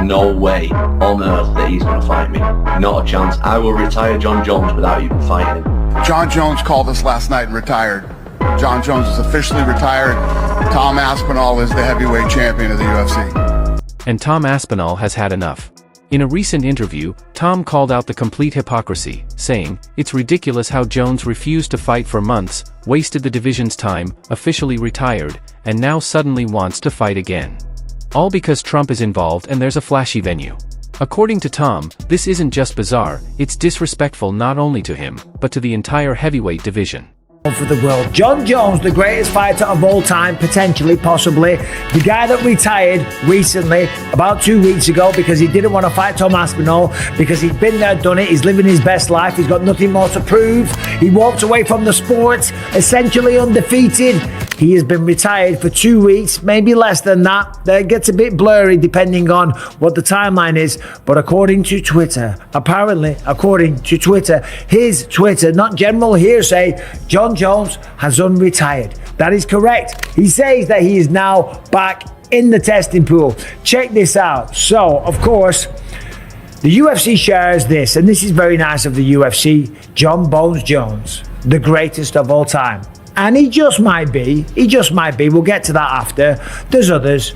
no way on earth that he's going to fight me. Not a chance. I will retire Jon Jones without even fighting him. Jon Jones called us last night and retired. Jon Jones is officially retired. Tom Aspinall is the heavyweight champion of the UFC. And Tom Aspinall has had enough. In a recent interview, Tom called out the complete hypocrisy, saying, "It's ridiculous how Jones refused to fight for months, wasted the division's time, officially retired, and now suddenly wants to fight again. All because Trump is involved and there's a flashy venue." According to Tom, this isn't just bizarre, it's disrespectful not only to him, but to the entire heavyweight division. For the world. Jon Jones, the greatest fighter of all time, potentially, possibly. The guy that retired recently, about 2 weeks ago, because he didn't want to fight Tom Aspinall, because he'd been there, done it, he's living his best life, he's got nothing more to prove. He walked away from the sport, essentially undefeated. He has been retired for 2 weeks, maybe less than that. That gets a bit blurry depending on what the timeline is. But according to Twitter, his Twitter, not general hearsay, Jon Jones has unretired. That is correct. He says that he is now back in the testing pool. Check this out. So, of course, the UFC shares this, and this is very nice of the UFC. Jon Bones Jones, the greatest of all time. And he just might be, we'll get to that after. There's others,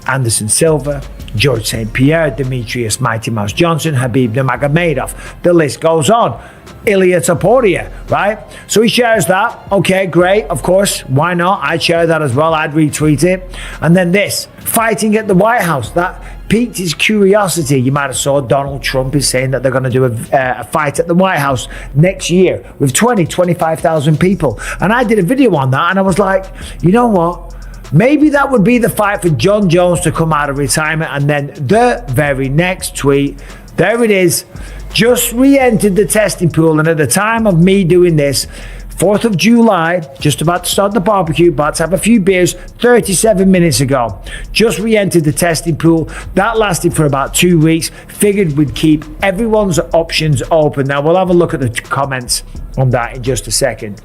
Anderson Silva, George St. Pierre, Demetrius Mighty Mouse Johnson, Habib Nurmagomedov. The list goes on. Ilia Topuria, right? So he shares that. Okay, great. Of course, why not? I'd share that as well. I'd retweet it. And then this, fighting at the White House. That piqued his curiosity. You might have saw Donald Trump is saying that they're going to do a fight at the White House next year with 25,000 people. And I did a video on that, and I was like, you know what? Maybe that would be the fight for Jon Jones to come out of retirement. And then the very next tweet, there it is, just re-entered the testing pool. And at the time of me doing this, 4th of July, just about to start the barbecue, about to have a few beers, 37 minutes ago. Just re-entered the testing pool. That lasted for about 2 weeks. Figured we'd keep everyone's options open. Now, we'll have a look at the comments on that in just a second.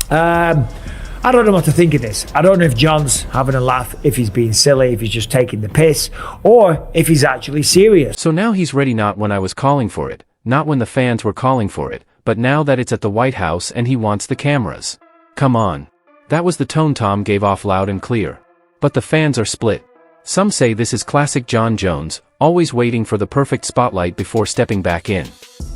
I don't know what to think of this. I don't know if Jon's having a laugh, if he's being silly, if he's just taking the piss, or if he's actually serious. So now he's ready, not when I was calling for it, not when the fans were calling for it, but now that it's at the White House and he wants the cameras. Come on. That was the tone Tom gave off loud and clear. But the fans are split. Some say this is classic Jon Jones, always waiting for the perfect spotlight before stepping back in.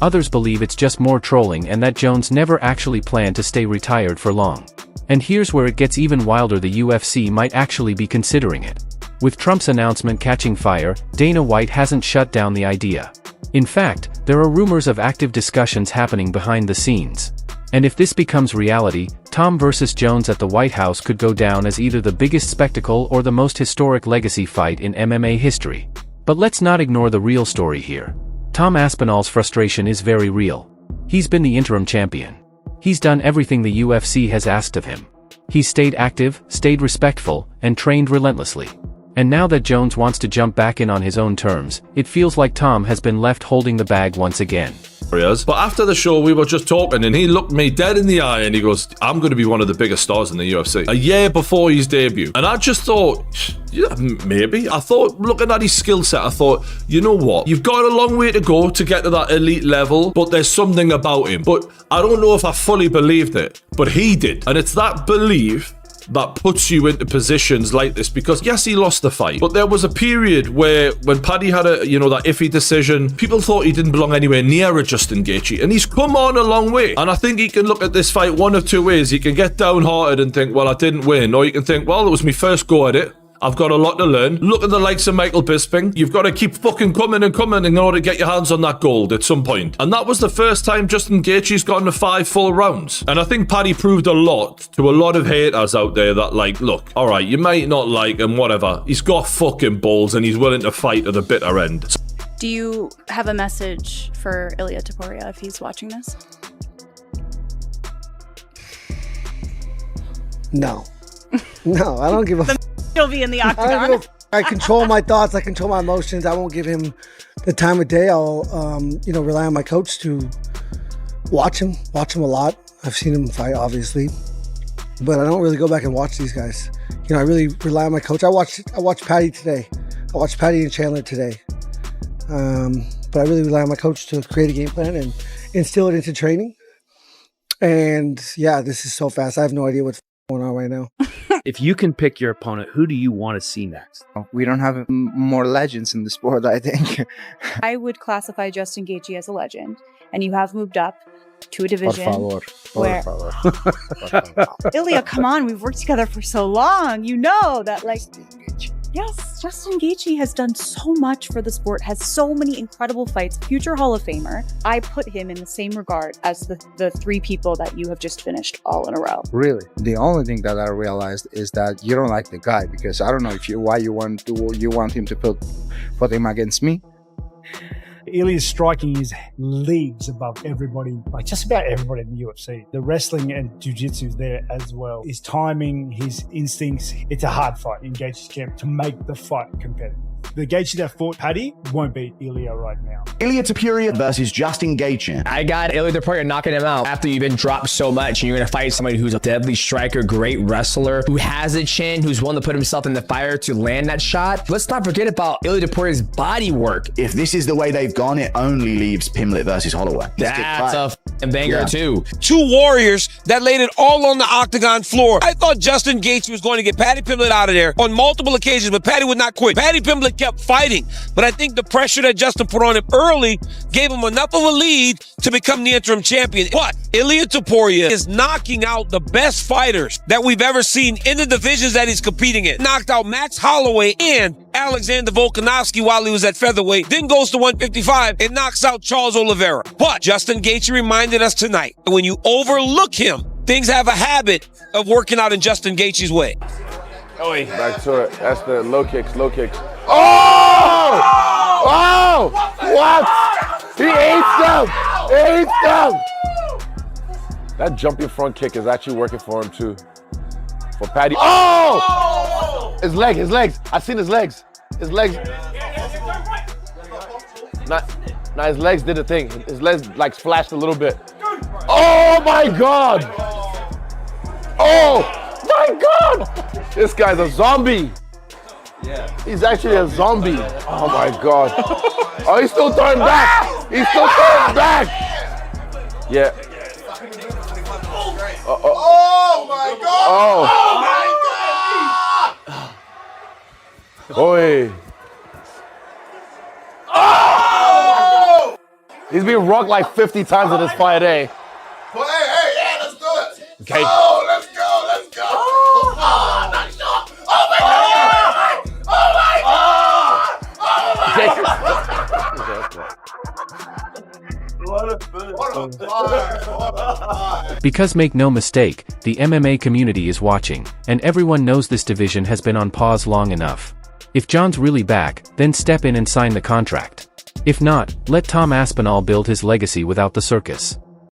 Others believe it's just more trolling and that Jones never actually planned to stay retired for long. And here's where it gets even wilder: the UFC might actually be considering it. With Trump's announcement catching fire, Dana White hasn't shut down the idea. In fact, there are rumors of active discussions happening behind the scenes. And if this becomes reality, Tom versus Jones at the White House could go down as either the biggest spectacle or the most historic legacy fight in MMA history. But let's not ignore the real story here. Tom Aspinall's frustration is very real. He's been the interim champion. He's done everything the UFC has asked of him. He's stayed active, stayed respectful, and trained relentlessly. And now that Jones wants to jump back in on his own terms, it feels like Tom has been left holding the bag once again. But after the show, we were just talking, and he looked me dead in the eye, and he goes, "I'm going to be one of the biggest stars in the UFC." A year before his debut. And I just thought, yeah, maybe. I thought, looking at his skill set, I thought, you know what? You've got a long way to go to get to that elite level, but there's something about him. But I don't know if I fully believed it, but he did. And it's that belief that puts you into positions like this, because yes, he lost the fight, but there was a period where when Paddy had that iffy decision, people thought he didn't belong anywhere near a Justin Gaethje, and he's come on a long way. And I think he can look at this fight one of two ways. He can get downhearted and think, well, I didn't win, or he can think, well, it was my first go at it. I've got a lot to learn. Look at the likes of Michael Bisping. You've got to keep fucking coming in order to get your hands on that gold at some point. And that was the first time Justin Gaethje's gotten to 5 full rounds. And I think Paddy proved a lot to a lot of haters out there that, like, look, all right, you might not like him, whatever. He's got fucking balls and he's willing to fight to the bitter end. Do you have a message for Ilia Topuria if he's watching this? No. No, I don't give a He'll be in the octagon. I control my thoughts. I control my emotions. I won't give him the time of day. I'll, rely on my coach to watch him a lot. I've seen him fight, obviously, but I don't really go back and watch these guys. I really rely on my coach. I watched Paddy today. I watched Paddy and Chandler today. But I really rely on my coach to create a game plan and instill it into training. And yeah, this is so fast. I have no idea what's going on right now. If you can pick your opponent, who do you want to see next? We don't have more legends in the sport, I think. I would classify Justin Gaethje as a legend, and you have moved up to a division where Ilya, come on, we've worked together for so long. You know that, like, yes, Justin Gaethje has done so much for the sport, has so many incredible fights, future Hall of Famer. I put him in the same regard as the three people that you have just finished all in a row. Really? The only thing that I realized is that you don't like the guy, because I don't know why you want him to put him against me. Ilya's striking is leagues above everybody, like just about everybody in the UFC. The wrestling and jiu-jitsu is there as well. His timing, his instincts, it's a hard fight in Gaethje's camp to make the fight competitive. The Gaethje that fought Paddy won't beat Ilya right now. Ilya Topuria versus Justin Gaethje. I got Ilya Topuria knocking him out after you've been dropped so much, and you're going to fight somebody who's a deadly striker, great wrestler, who has a chin, who's willing to put himself in the fire to land that shot. Let's not forget about Ilya Topuria's body work. If this is the way they've gone, it only leaves Pimlet versus Holloway. That's a f***ing banger too. Two warriors that laid it all on the octagon floor. I thought Justin Gaethje was going to get Paddy Pimblett out of there on multiple occasions, but Paddy would not quit. Paddy Pimblett kept fighting, but I think the pressure that Justin put on him early gave him enough of a lead to become the interim champion. But Ilya Topuria is knocking out the best fighters that we've ever seen in the divisions that he's competing in. Knocked out Max Holloway and Alexander Volkanovski while he was at featherweight, then goes to 155 and knocks out Charles Oliveira. But Justin Gaethje reminded us tonight, when you overlook him, things have a habit of working out in Justin Gaethje's way. Back to it. That's the low kicks, low kicks. Oh! Oh! What? He ate them! That jumping front kick is actually working for him too. For Paddy. Oh! His legs. I seen his legs. His legs. Nah, his legs did a thing. His legs like splashed a little bit. Oh my God! Oh my God! This guy's a zombie. Yeah. He's actually a zombie. Oh my God. Oh, he's still throwing back. He's still throwing back. Yeah. Oh my God! Oh my God! Oi. Oh! He's being rocked like 50 times in this fight, eh? Well, hey, yeah, let's do it. Okay. Oh, let's go. Oh, not sure. Oh my God! Oh my God! Because make no mistake, the MMA community is watching, and everyone knows this division has been on pause long enough. If Jon's really back, then step in and sign the contract. If not, let Tom Aspinall build his legacy without the circus.